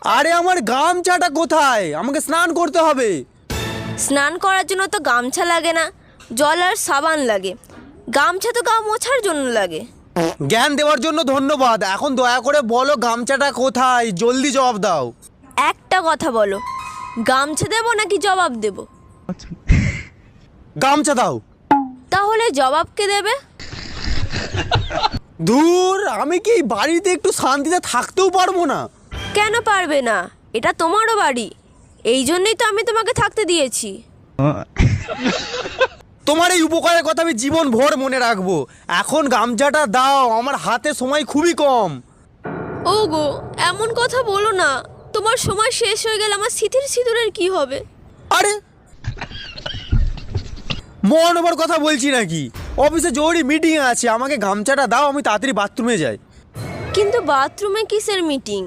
আরে আমার গামছাটা কোথায়? আমাকে স্নান করতে হবে। স্নান করার জন্য তো গামছা লাগে না, জল আর সাবান লাগে। গামছা তো গা মোছার জন্য লাগে। জ্ঞান দেওয়ার জন্য ধন্যবাদ। এখন দয়া করে বলো গামছাটা কোথায়, জলদি জবাব দাও। একটা কথা বলো, গামছা দেবো নাকি জবাব দেব? গামছা দাও। তাহলে জবাব কে দেবে? দূর, আমি কি বাড়িতে একটু শান্তিতে থাকতেও পারবো না? কেন পারবে না? এটা তোমারও বাড়ি, এই জন্যই তো আমি তোমাকে থাকতে দিয়েছি। তোমার এই উপকারের কথা আমি জীবন ভর মনে রাখবো। এখন গামছাটা দাও, আমার হাতে সময় খুবই কম। ওগো, এমন কথা বলো না। তোমার সময় শেষ হয়ে গেলে আমার স্মৃতির সিঁদুরের কি হবে? আরে মন ওভার কথা বলছি নাকি? অফিসে জরুরি মিটিং আছে, আমাকে গামছাটা দাও, আমি তাড়াতাড়ি বাথরুমে যাই। কিন্তু বাথরুমে কিসের মিটিং?